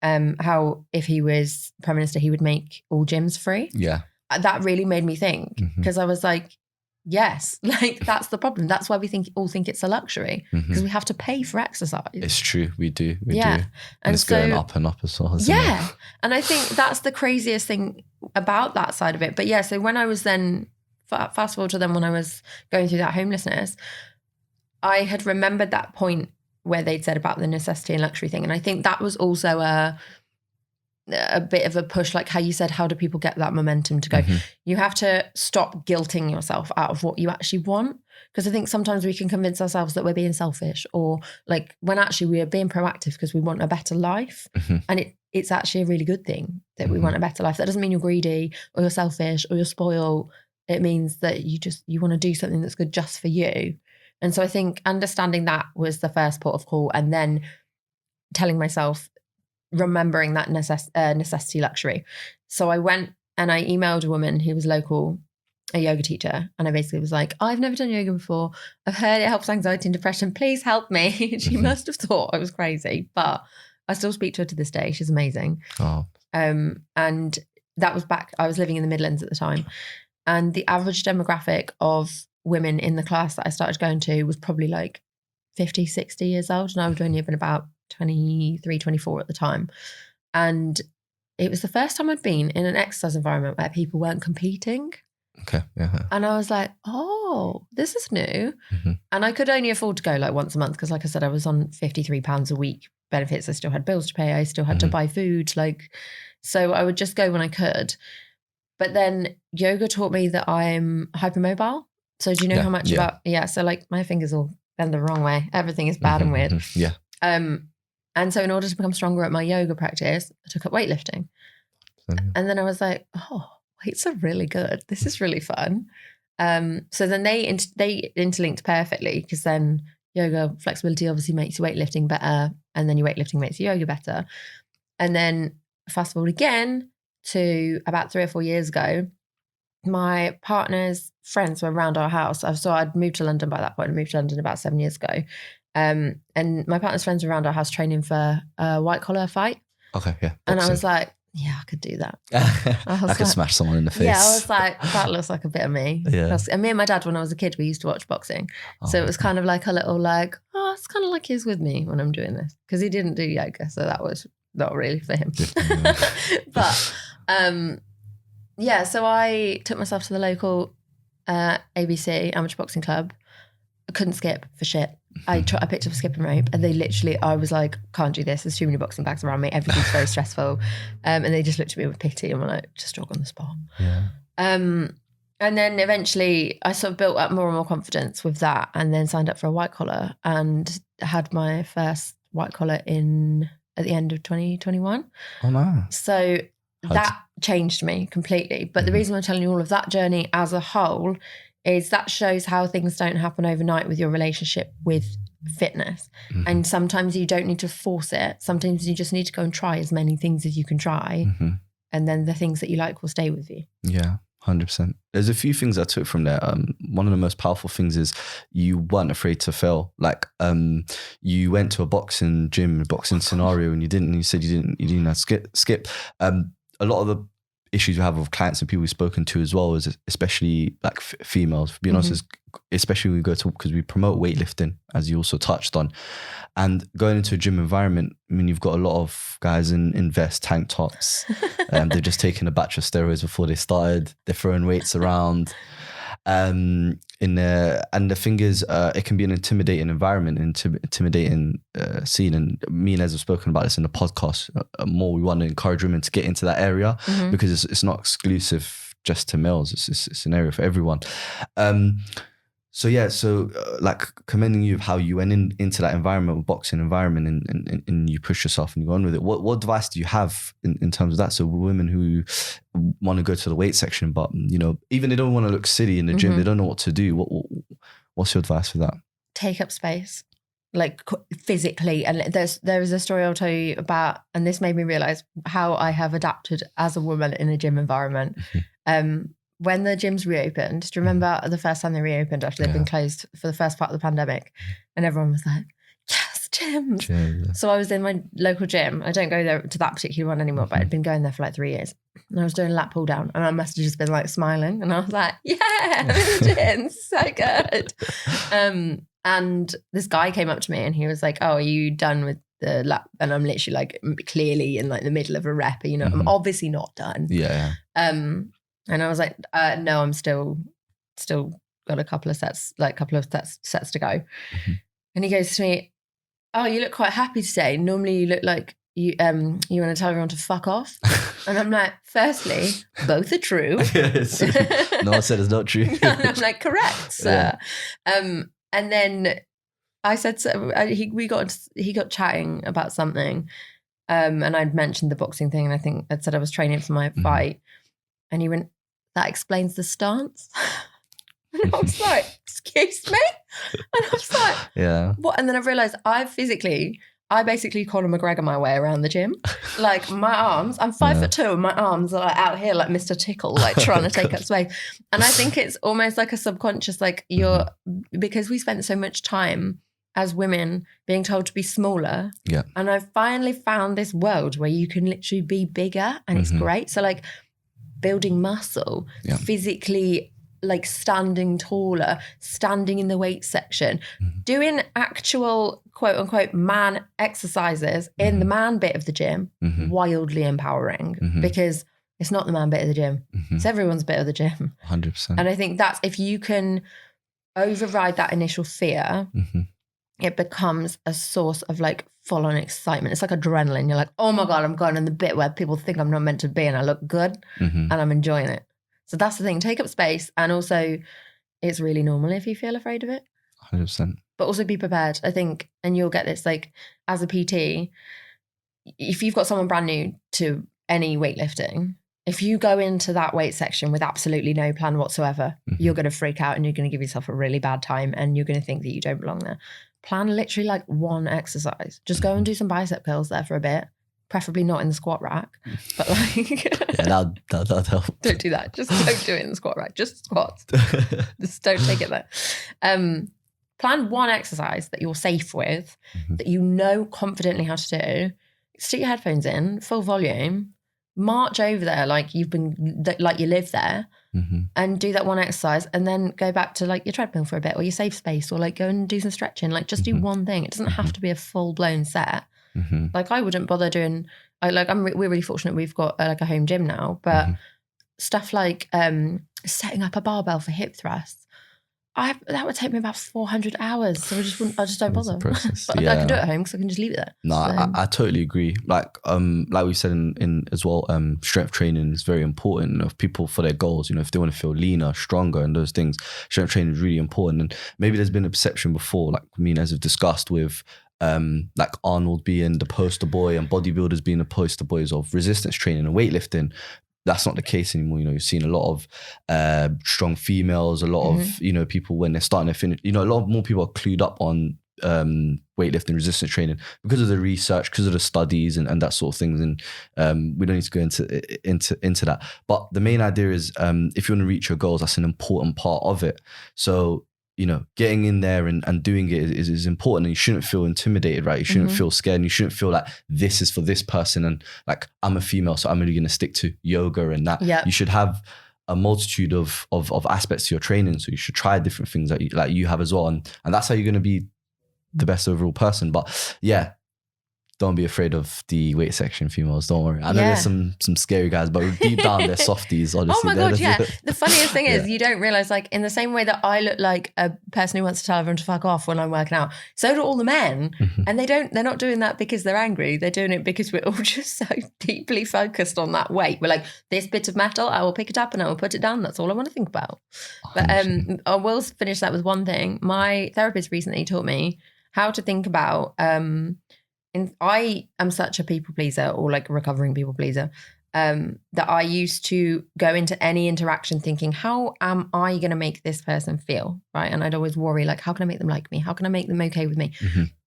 how if he was Prime Minister, he would make all gyms free. Yeah. That really made me think, because I was like, Yes, like that's the problem. That's why we all think it's a luxury, because we have to pay for exercise. It's true. We do. We do. And it's going up and up as well, isn't it? And I think that's the craziest thing about that side of it. But yeah, so when I was then, fast forward to then when I was going through that homelessness, I had remembered that point where they'd said about the necessity and luxury thing. And I think that was also a bit of a push, like how you said, how do people get that momentum to go? You have to stop guilting yourself out of what you actually want. Because I think sometimes we can convince ourselves that we're being selfish, or like when actually we are being proactive because we want a better life. And it's actually a really good thing that we want a better life. That doesn't mean you're greedy or you're selfish or you're spoiled. It means that you want to do something that's good just for you. And so I think understanding that was the first port of call, and then telling myself, remembering that necessity luxury. So I went and I emailed a woman who was local, a yoga teacher, and I basically was like, I've never done yoga before. I've heard it helps anxiety and depression. Please help me. She must have thought I was crazy, but I still speak to her to this day. She's amazing. And that was back, I was living in the Midlands at the time. And the average demographic of women in the class that I started going to was probably like 50, 60 years old. And I would only have been about 23, 24 at the time. And it was the first time I'd been in an exercise environment where people weren't competing. Okay. Yeah. And I was like, oh, this is new. And I could only afford to go like once a month because, like I said, I was on £53 a week benefits. I still had bills to pay. I still had to buy food. So I would just go when I could. But then yoga taught me that I'm hypermobile. So do you know how much about, so like my fingers all bend the wrong way. Everything is bad and weird. And so in order to become stronger at my yoga practice, I took up weightlifting. And then I was like, oh, weights are really good. This is really fun. So then they interlinked perfectly, because then yoga flexibility obviously makes your weightlifting better, and then your weightlifting makes your yoga better. And then fast forward again to about 3 or 4 years ago, my partner's friends were around our house. So I'd moved to London by that point. I moved to London about 7 years ago. And my partner's friends were around our house training for a white collar fight. Okay, yeah. Boxing. And I was like, yeah, I could do that. I could smash someone in the face. Yeah, I was like, that looks like a bit of me. Yeah. And me and my dad, when I was a kid, we used to watch boxing. So it was kind of like a little like, oh, it's kind of like he's with me when I'm doing this. Because he didn't do yoga, so that was not really for him. But so I took myself to the local ABC amateur boxing club. I couldn't skip for shit. I picked up a skipping rope, and I was like, can't do this. There's too many boxing bags around me. Everything's very stressful. And they just looked at me with pity and were like, just jog on the spot. Yeah. And then eventually I sort of built up more and more confidence with that, and then signed up for a white collar and had my first white collar at the end of 2021. Oh, no. So that changed me completely. But the reason I'm telling you all of that journey as a whole is that shows how things don't happen overnight with your relationship with fitness. And sometimes you don't need to force it. Sometimes you just need to go and try as many things as you can try. And then the things that you like will stay with you. Yeah, 100%. There's a few things I took from there. One of the most powerful things is you weren't afraid to fail. Like you went to a boxing gym, boxing scenario, and you said you didn't have to skip. A lot of the issues you have with clients and people we've spoken to as well is especially like females, for being honest, especially when we go to, because we promote weightlifting, as you also touched on, and going into a gym environment. I mean, you've got a lot of guys in vest, tank tops, they're just taking a batch of steroids before they started, they're throwing weights around, and the thing is, it can be an intimidating environment, intimidating scene. And me and Les have spoken about this in the podcast. More, we want to encourage women to get into that area, because it's not exclusive just to males. It's an area for everyone. Like commending you of how you went into that environment, boxing environment, and you push yourself and you go on with it. What advice do you have in terms of that? So women who want to go to the weight section, but even they don't want to look silly in the gym, they don't know what to do. What's your advice for that? Take up space, like physically. And there is a story I'll tell you about, and this made me realize how I have adapted as a woman in a gym environment. When the gyms reopened, do you remember the first time they reopened after they'd been closed for the first part of the pandemic? And everyone was like, yes, gyms. So I was in my local gym. I don't go there to that particular one anymore, but I'd been going there for like 3 years. And I was doing a lat pull down, and I must have just been like smiling, and I was like, yeah, I'm in the gym, so good. And this guy came up to me and he was like, oh, are you done with the lat? And I'm literally like clearly in like the middle of a rep, you know, I'm obviously not done. Yeah. And I was like, no, I'm still got a couple of sets to go. And he goes to me, oh, you look quite happy today. Normally you look like you want to tell everyone to fuck off. And I'm like, firstly, both are true. No one said it's not true. And I'm like, correct, sir. Yeah. And then I said, he got chatting about something. And I'd mentioned the boxing thing, and I think I'd said I was training for my fight. And he went, that explains the stance. And I was like, excuse me? And I was like, yeah. What? And then I realized I basically Conor McGregor my way around the gym. Like my arms, I'm 5'2", and my arms are like out here like Mr. Tickle, like trying to take up space. And I think it's almost like a subconscious, like because we spent so much time as women being told to be smaller. Yeah. And I finally found this world where you can literally be bigger, and it's great. So like building muscle, physically, like standing taller, standing in the weight section, doing actual quote unquote man exercises in the man bit of the gym, wildly empowering because it's not the man bit of the gym. It's everyone's bit of the gym. 100%. And I think that's, if you can override that initial fear, it becomes a source of like full on excitement. It's like adrenaline. You're like, oh my God, I'm going in the bit where people think I'm not meant to be and I look good and I'm enjoying it. So that's the thing, take up space. And also it's really normal if you feel afraid of it. 100%. But also be prepared, I think. And you'll get this, like as a PT, if you've got someone brand new to any weightlifting, if you go into that weight section with absolutely no plan whatsoever, you're going to freak out and you're going to give yourself a really bad time and you're going to think that you don't belong there. Plan literally like one exercise. Just go and do some bicep curls there for a bit. Preferably not in the squat rack, but like yeah, that'll help. Don't do that. Just don't do it in the squat rack. Just squats. Just don't take it there. Plan one exercise that you're safe with, that you know confidently how to do. Stick your headphones in, full volume, march over there like you live there, and do that one exercise, and then go back to like your treadmill for a bit, or your safe space, or like go and do some stretching. Like just do one thing. It doesn't have to be a full blown set. Like I wouldn't bother doing. We're really fortunate. We've got like a home gym now, but stuff like setting up a barbell for hip thrusts, that would take me about 400 hours. So I just don't bother. But I can do it at home because I can just leave it there. No, so. I totally agree. Like we said in as well, strength training is very important of people for their goals. You know, if they want to feel leaner, stronger, and those things, strength training is really important. And maybe there's been a perception before, like as we've discussed with. Like Arnold being the poster boy and bodybuilders being the poster boys of resistance training and weightlifting. That's not the case anymore. You know, you've seen a lot of strong females, a lot of, people when they're starting to finish, a lot more people are clued up on weightlifting, resistance training because of the research, because of the studies and that sort of things. And we don't need to go into that. But the main idea is if you want to reach your goals, that's an important part of it. So, getting in there and doing it is important, and you shouldn't feel intimidated, right? You shouldn't feel scared, and you shouldn't feel like this is for this person and like I'm a female, so I'm only going to stick to yoga and that. Yep. You should have a multitude of aspects to your training, so you should try different things that you have as well, and that's how you're going to be the best overall person. But yeah, don't be afraid of the weight section females. Don't worry. I know there's some scary guys, but deep down they're softies, honestly. Oh my God, yeah. The funniest thing is you don't realise, like, in the same way that I look like a person who wants to tell everyone to fuck off when I'm working out, so do all the men. And they're not doing that because they're angry. They're doing it because we're all just so deeply focused on that weight. We're like, this bit of metal, I will pick it up and I will put it down. That's all I want to think about. But I will finish that with one thing. My therapist recently taught me how to think about... I am such a people pleaser, or like recovering people pleaser, that I used to go into any interaction thinking, how am I going to make this person feel, right? And I'd always worry, like, how can I make them like me? How can I make them okay with me?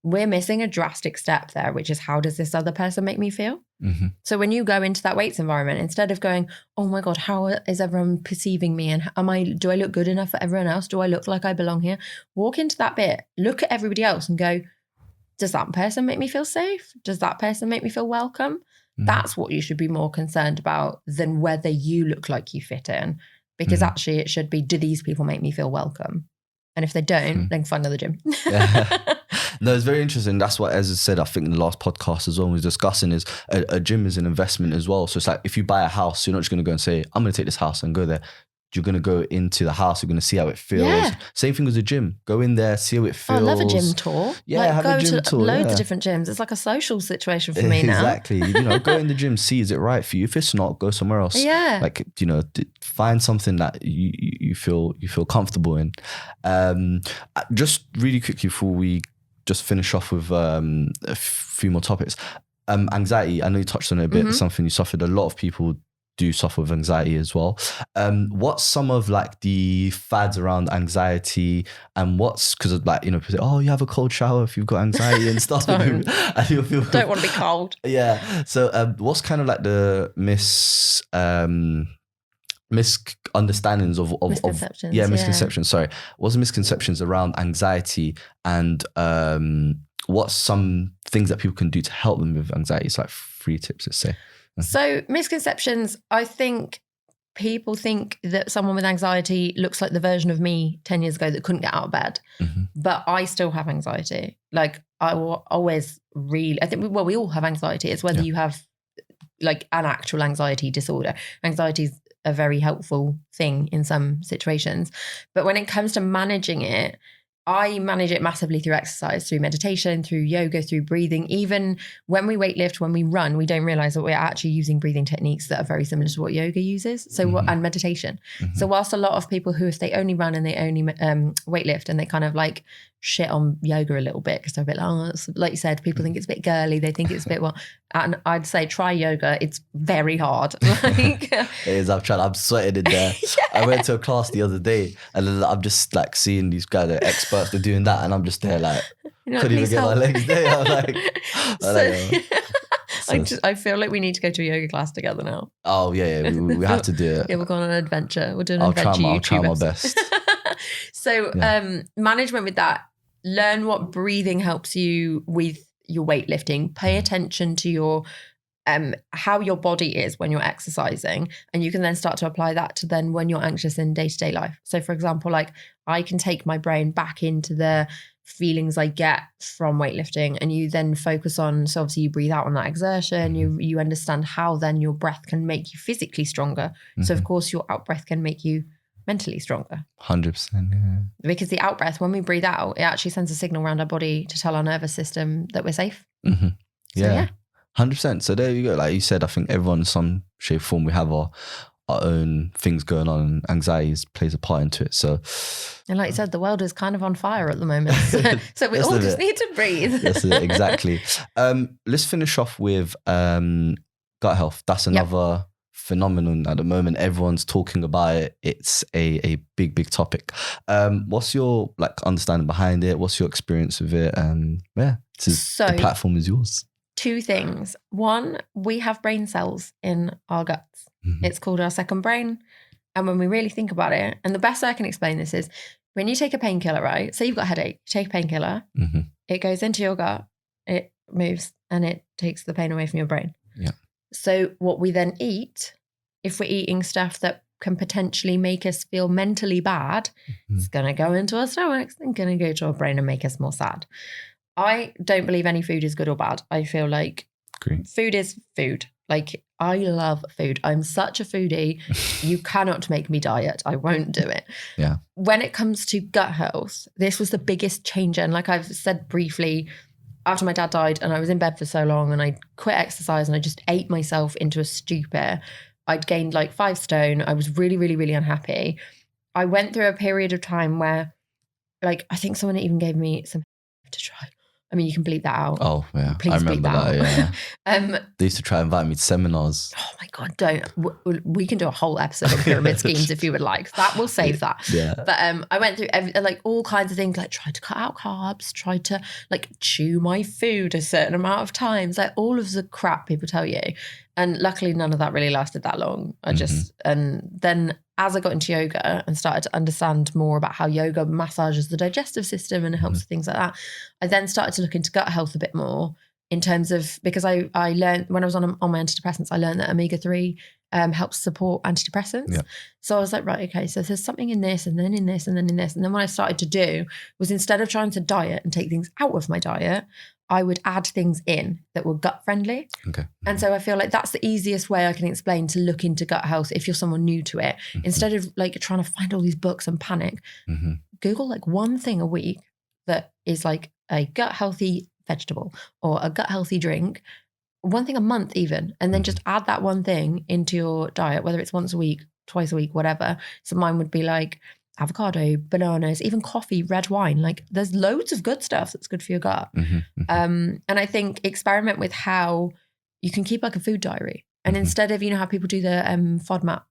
We're missing a drastic step there, which is, how does this other person make me feel? So when you go into that weights environment, instead of going, oh my God, how is everyone perceiving me? And do I look good enough for everyone else? Do I look like I belong here? Walk into that bit, look at everybody else and go, does that person make me feel safe? Does that person make me feel welcome? That's what you should be more concerned about than whether you look like you fit in. Because actually it should be, do these people make me feel welcome? And if they don't, then find another gym. No, it's very interesting. That's what Ez said, I think in the last podcast as well, we was discussing is a gym is an investment as well. So it's like, if you buy a house, you're not just going to go and say, I'm going to take this house and go there. You're going to go into the house, you're going to see how it feels. Yeah. Same thing as a gym. Go in there, see how it feels. I love a gym tour. Yeah, have a gym tour. Loads of different gyms. It's like a social situation for me now. Exactly. Go in the gym, see, is it right for you? If it's not, go somewhere else. Yeah. Like, find something that you feel comfortable in. Just really quickly before we just finish off with a few more topics. Anxiety, I know you touched on it a bit, something you suffered. A lot of people do suffer with anxiety as well. What's some of like the fads around anxiety, and because people say, oh, you have a cold shower if you've got anxiety and stuff. Don't want to be cold. Yeah. So what's kind of like the misunderstandings of misconceptions. Sorry. What's the misconceptions around anxiety, and what's some things that people can do to help them with anxiety? It's like 3 tips, let's say. So misconceptions, I think people think that someone with anxiety looks like the version of me 10 years ago that couldn't get out of bed. But I still have anxiety. Like I will always I think, we all have anxiety. It's whether you have like an actual anxiety disorder. Anxiety is a very helpful thing in some situations. But when it comes to managing it, I manage it massively through exercise, through meditation, through yoga, through breathing. Even when we weightlift, when we run, we don't realize that we're actually using breathing techniques that are very similar to what yoga uses. So, and meditation. So whilst a lot of people who, if they only run and they only weightlift, and they kind of like shit on yoga a little bit because they're a bit like you said, people think it's a bit girly. They think it's a bit, and I'd say try yoga. It's very hard. Like, it is. I'm sweating in there. I went to a class the other day, and then I'm just like seeing these guys, they're experts, they're doing that, and I'm just there like, couldn't even get my legs there. I feel like we need to go to a yoga class together now. Oh yeah, we have to do it. Yeah, we're going on an adventure. We're doing an adventure. I'll try my best. So management with that, learn what breathing helps you with your weightlifting. Pay attention to your how your body is when you're exercising, and you can then start to apply that to then when you're anxious in day-to-day life. So for example, like I can take my brain back into the feelings I get from weightlifting, and you then focus on, so obviously you breathe out on that exertion, you understand how then your breath can make you physically stronger. So of course your out breath can make you mentally stronger. 100%, yeah. Because the out breath, when we breathe out, it actually sends a signal around our body to tell our nervous system that we're safe. Yeah. 100%. So there you go. Like you said, I think everyone in some shape or form, we have our own things going on, and anxiety plays a part into it. So, and like you said, the world is kind of on fire at the moment. So we all just need to breathe. That's it, exactly. Let's finish off with gut health. That's another phenomenon at the moment. Everyone's talking about it. It's a big topic. What's your understanding behind it? What's your experience with it? The platform is yours. 2 things. One, we have brain cells in our guts. It's called our second brain. And when we really think about it, and the best I can explain this is when you take a painkiller, right? Say you've got a headache, you take a painkiller, it goes into your gut, it moves, and it takes the pain away from your brain. Yeah. So what we then eat, if we're eating stuff that can potentially make us feel mentally bad, it's going to go into our stomachs and going to go to our brain and make us more sad. I don't believe any food is good or bad. I feel like food is food. Like, I love food. I'm such a foodie. You cannot make me diet. I won't do it. Yeah. When it comes to gut health, this was the biggest change. And like I've said briefly, after my dad died and I was in bed for so long and I quit exercise and I just ate myself into a stupor. I'd gained like 5 stone. I was really, really, really unhappy. I went through a period of time where, like, I think someone even gave me some to try. I mean, you can bleep that out. Oh, yeah. Please I remember that, yeah. They used to try and invite me to seminars. Oh, my God, don't. We can do a whole episode on pyramid schemes if you would like. That will save that. Yeah. But I went through all kinds of things, like tried to cut out carbs, tried to chew my food a certain amount of times, like all of the crap people tell you. And luckily, none of that really lasted that long. And then as I got into yoga and started to understand more about how yoga massages the digestive system and helps with things like that, I then started to look into gut health a bit more in terms of, because I learned when I was on my antidepressants, I learned that omega-3 helps support antidepressants. Yeah. So I was like, right, okay, so there's something in this and then in this and then in this. And then what I started to do was, instead of trying to diet and take things out of my diet, I would add things in that were gut friendly. Okay. And so I feel like that's the easiest way I can explain to look into gut health if you're someone new to it. Instead of like trying to find all these books and panic, Google like one thing a week that is like a gut healthy vegetable or a gut healthy drink, one thing a month even, and then just add that one thing into your diet, whether it's once a week, twice a week, whatever. So mine would be like avocado, bananas, even coffee, red wine. Like there's loads of good stuff that's good for your gut. And I think experiment with how you can keep like a food diary. And instead of, you know how people do the FODMAP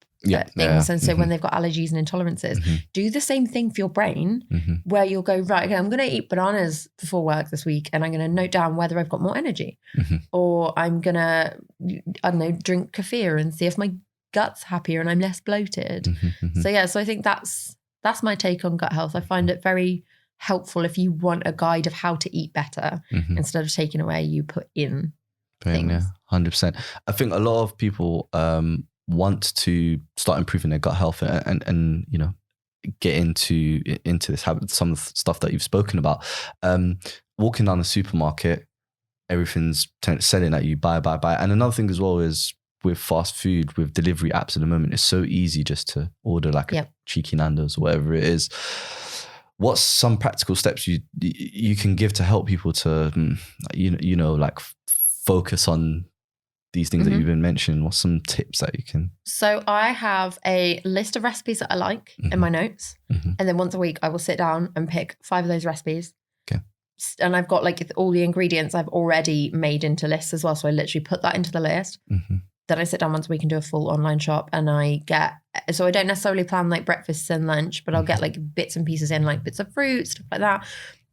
things. And so when they've got allergies and intolerances, do the same thing for your brain where you'll go, right, okay, I'm going to eat bananas before work this week and I'm going to note down whether I've got more energy or I'm going to, I don't know, drink kefir and see if my gut's happier and I'm less bloated. So yeah, so I think that's my take on gut health. I find it very helpful if you want a guide of how to eat better instead of taking away, you put in things. Yeah, 100%. I think a lot of people want to start improving their gut health and you know, get into this habit, some of the stuff that you've spoken about. Walking down the supermarket, everything's selling at you, buy. And another thing as well is with fast food, with delivery apps at the moment, it's so easy just to order like a cheeky Nando's or whatever it is. What's some practical steps you can give to help people to, you know, like focus on these things that you've been mentioning? What's some tips that you can? So I have a list of recipes that I like in my notes. And then once a week I will sit down and pick 5 of those recipes. Okay. And I've got like all the ingredients I've already made into lists as well. So I literally put that into the list. Then I sit down once a week and do a full online shop, and I don't necessarily plan like breakfast and lunch, but I'll get like bits and pieces in, like bits of fruit, stuff like that.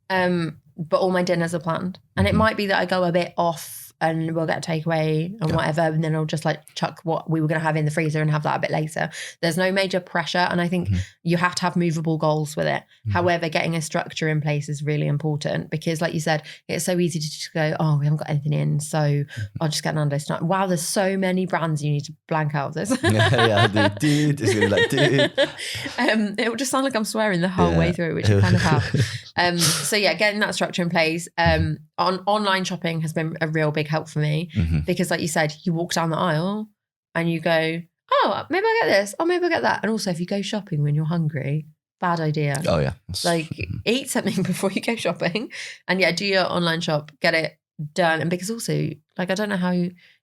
But all my dinners are planned. And it might be that I go a bit off and we'll get a takeaway and whatever, and then I'll just like chuck what we were going to have in the freezer and have that a bit later. There's no major pressure, and I think you have to have movable goals with it. However, getting a structure in place is really important, because like you said, it's so easy to just go, oh, we haven't got anything in, so I'll just get Nando's tonight. Wow, there's so many brands you need to blank out of this. It's going to be like, it will just sound like I'm swearing the whole way through, which I kind of have. So yeah, getting that structure in place. Online shopping has been a real big help for me, because like you said, you walk down the aisle and you go, oh, maybe I'll get this, oh, maybe I'll get that. And also if you go shopping when you're hungry, bad idea. Oh yeah. Like eat something before you go shopping, and do your online shop, get it done. And because also, like, I don't know how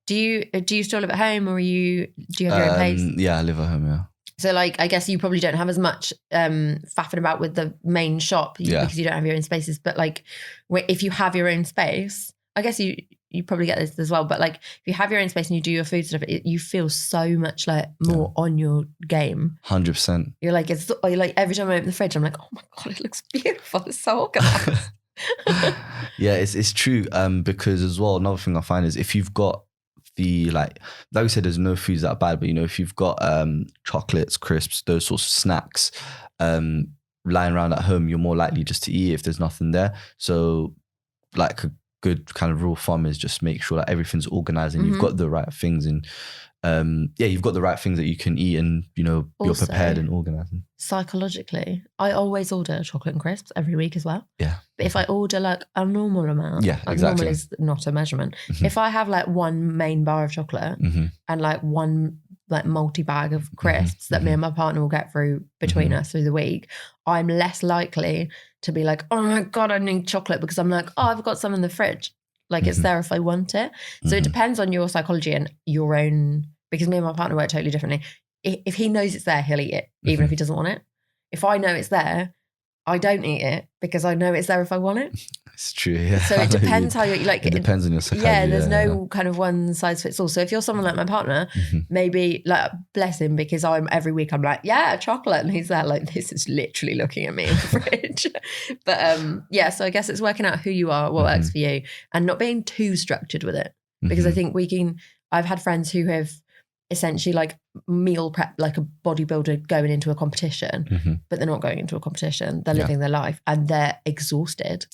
do you still live at home, or do you have your own place? Yeah, I live at home, yeah. So like, I guess you probably don't have as much faffing about with the main shop because you don't have your own spaces. But like, if you have your own space, I guess you probably get this as well. But like, if you have your own space and you do your food stuff, you feel so much like more on your game. 100%. You're like, it's like every time I open the fridge, I'm like, oh my God, it looks beautiful. It's so organized. Yeah, it's true. Because as well, another thing I find is if you've got like we said, there's no foods that are bad, but you know, if you've got chocolates, crisps, those sorts of snacks lying around at home, you're more likely just to eat if there's nothing there. So like a good kind of rule of thumb is just make sure that everything's organized and you've got the right things, and you've got the right things that you can eat, and you know, you're prepared and organized. Psychologically, I always order chocolate and crisps every week as well. Yeah. But if I order like a normal amount, normal is not a measurement. If I have like one main bar of chocolate and like one like multi-bag of crisps that me and my partner will get through between us through the week, I'm less likely to be like, oh my God, I need chocolate, because I'm like, oh, I've got some in the fridge. Like it's there if I want it. So it depends on your psychology and your own, because me and my partner work totally differently. If he knows it's there, he'll eat it, even if he doesn't want it. If I know it's there, I don't eat it because I know it's there if I want it. It's true, yeah. So it depends how you like. It depends on your psychology. Yeah, there's no kind of one size fits all. So if you're someone like my partner, maybe like bless him, because every week I'm like, yeah, chocolate, and he's there like, this is literally looking at me in the fridge. But so I guess it's working out who you are, what works for you, and not being too structured with it, because I think I've had friends who have essentially like meal prep, like a bodybuilder going into a competition, Mm-hmm. but they're not going into a competition. They're Yeah. living their life and they're exhausted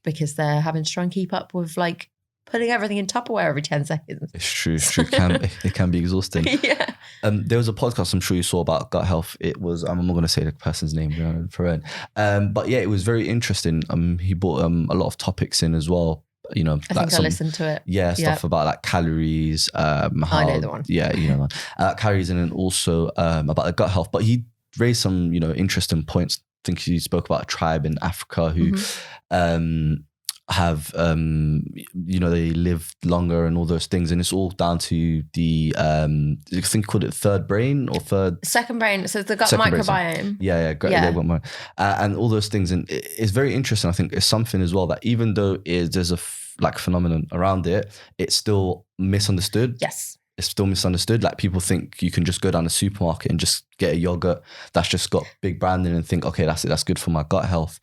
because they're having to try and keep up with like putting everything in Tupperware every 10 seconds. It's true. It can be exhausting. Yeah. There was a podcast I'm sure you saw about gut health. It was, I'm not going to say the person's name, but yeah, it was very interesting. He brought a lot of topics in as well. You know, I think I listened to it. Yeah, stuff about like calories. How, I know the one. Yeah, you know, calories, and then also about the gut health. But he raised some, you know, interesting points. I think he spoke about a tribe in Africa who have, you know, they live longer and all those things, and it's all down to the, I think you called it second brain. So it's the gut second brain, microbiome. Yeah. And all those things, and it's very interesting. I think it's something as well that even though there's a phenomenon around it, it's still misunderstood. Yes. It's still misunderstood. Like people think you can just go down the supermarket and just get a yogurt that's just got big branding and think, okay, that's it. That's good for my gut health.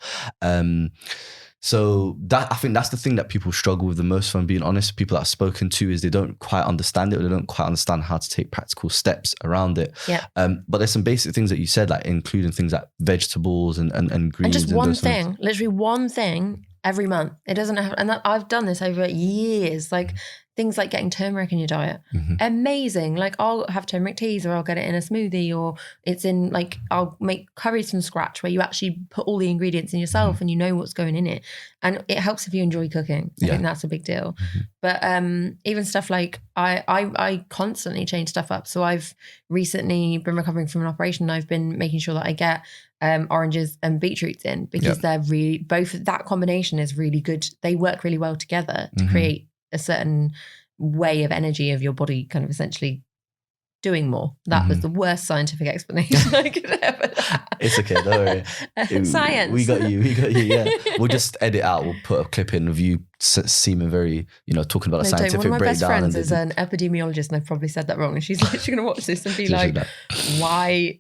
So that, I think that's the thing that people struggle with the most, if I'm being honest. People that I've spoken to is they don't quite understand it, or they don't quite understand how to take practical steps around it. Yeah. But there's some basic things that you said, like including things like vegetables and greens. And just one those thing, things. literally one thing every month. It doesn't have, and I've done this over years. Like things like getting turmeric in your diet. Mm-hmm. Amazing. Like I'll have turmeric teas, or I'll get it in a smoothie, or it's in like, I'll make curries from scratch where you actually put all the ingredients in yourself and you know what's going in it. And it helps if you enjoy cooking. I think that's a big deal. Mm-hmm. But even stuff like I constantly change stuff up. So I've recently been recovering from an operation. I've been making sure that I get oranges and beetroots in, because they're really, both that combination is really good. They work really well together to create a certain way of energy of your body kind of essentially doing more. That was the worst scientific explanation I could ever have. It's okay, don't worry. Science. We got you, yeah. We'll just edit out, we'll put a clip in of you seeming very, you know, talking about a scientific breakdown. One of my best friends is an epidemiologist, and I've probably said that wrong, and she's literally going to watch this and be like, why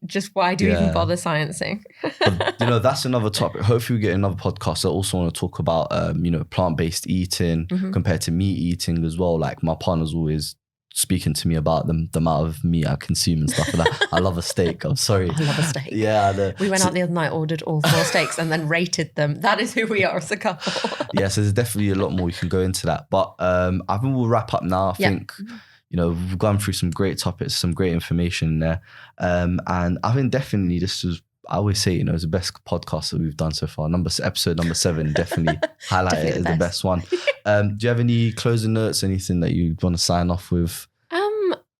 do you even bother sciencing? But, you know, that's another topic. Hopefully we get another podcast. I also want to talk about, you know, plant-based eating compared to meat eating as well. Like my partner's always speaking to me about the amount of meat I consume and stuff like that. I love a steak. I'm sorry. I love a steak. Yeah. We went out the other night, ordered all 4 steaks and then rated them. That is who we are as a couple. Yeah, so there's definitely a lot more we can go into that. But I think we'll wrap up now. I think, you know, we've gone through some great topics, some great information there. And I think definitely this was, I always say, you know, it's the best podcast that we've done so far. Episode number 7, definitely highlight it as the best one. Do you have any closing notes, anything that you want to sign off with?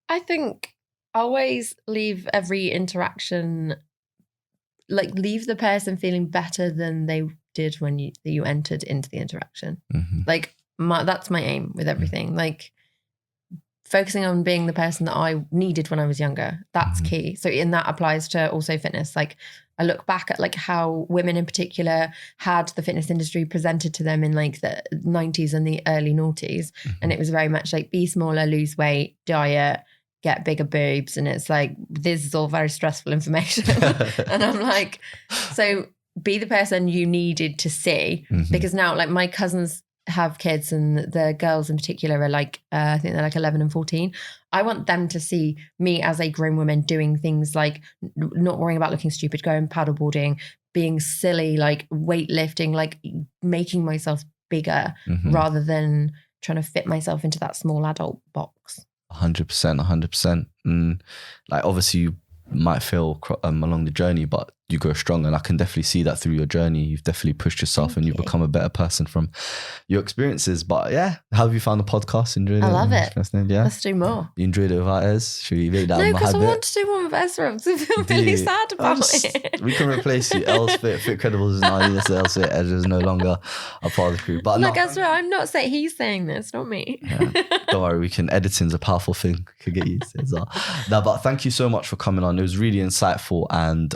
I think always leave every interaction, like leave the person feeling better than they did when you entered into the interaction. Like that's my aim with everything. Like focusing on being the person that I needed when I was younger. That's key. So, and that applies to also fitness. Like I look back at like how women in particular had the fitness industry presented to them in like the 90s and the early noughties. And it was very much like be smaller, lose weight, diet, get bigger boobs. And it's like, this is all very stressful information. And I'm like, so be the person you needed to see. Because now like my cousins have kids, and the girls in particular are like, I think they're like 11 and 14. I want them to see me as a grown woman doing things like not worrying about looking stupid, going paddleboarding, being silly, like weightlifting, like making myself bigger rather than trying to fit myself into that small adult box. 100%. And like obviously you might fail along the journey, but you go strong, and I can definitely see that through your journey. You've definitely pushed yourself and you've become a better person from your experiences. But yeah, how have you found the podcast? Enjoyed it? I love it. Yeah, let's do more. You enjoyed it without Ez? Should we make that? No, because I want to do one with Ezra. I feel really sad about it. We can replace you. Elspeth, Fitcredibles is now Elspeth. Ezra is no longer a part of the crew. But look, Ezra, I'm not saying he's saying this, not me. Don't worry, we can. Editing's a powerful thing. Could get used to as well. No, but thank you so much for coming on. It was really insightful, and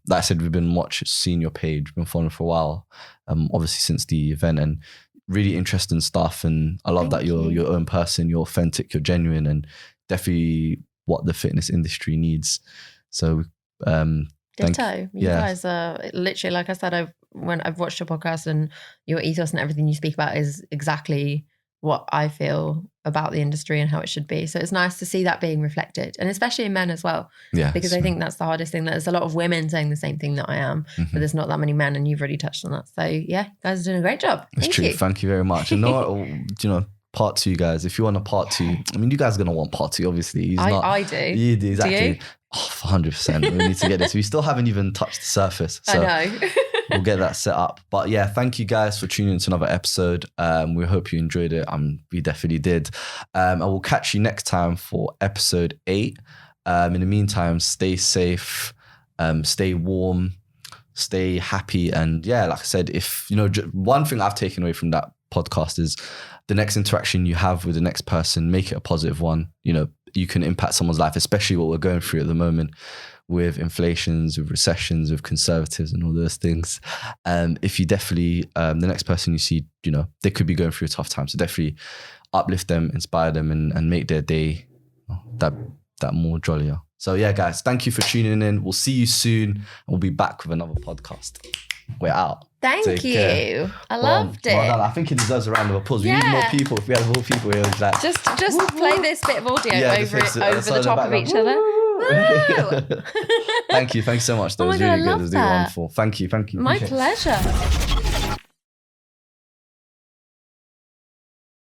like I said, we've been seeing your page, been following for a while, obviously since the event, and really interesting stuff. And I love that you're your own person, you're authentic, you're genuine, and definitely what the fitness industry needs. So ditto. You guys are literally, like I said, I've watched your podcast, and your ethos and everything you speak about is exactly what I feel about the industry and how it should be. So it's nice to see that being reflected, and especially in men as well. Yeah. Because I think that's the hardest thing. There's a lot of women saying the same thing that I am, but there's not that many men, and you've already touched on that. So yeah, guys are doing a great job. It's Thank true. you. Thank you very much. And part 2, guys. If you want a part 2, I mean, you guys are gonna want part 2. Obviously, I do. You do, exactly. Do you? 100%. We need to get this. We still haven't even touched the surface. So I know. we'll get that set up. But yeah, thank you guys for tuning into another episode. We hope you enjoyed it. We definitely did. I will catch you next time for episode 8. In the meantime, stay safe, stay warm, stay happy. And yeah, like I said, if, one thing I've taken away from that podcast is the next interaction you have with the next person, make it a positive one. You can impact someone's life, especially what we're going through at the moment with inflations, with recessions, with conservatives and all those things. If you definitely, the next person you see, they could be going through a tough time. So definitely uplift them, inspire them, and make their day that more jollier. So yeah, guys, thank you for tuning in. We'll see you soon. And we'll be back with another podcast. We're out. Thank you. Care. I loved it. Well, I think it deserves a round of applause. We need more people. If we had more people here, it's like just play this bit of audio over the top of each other. Thank you so much. That was really good. It was really wonderful. Thank you. My pleasure.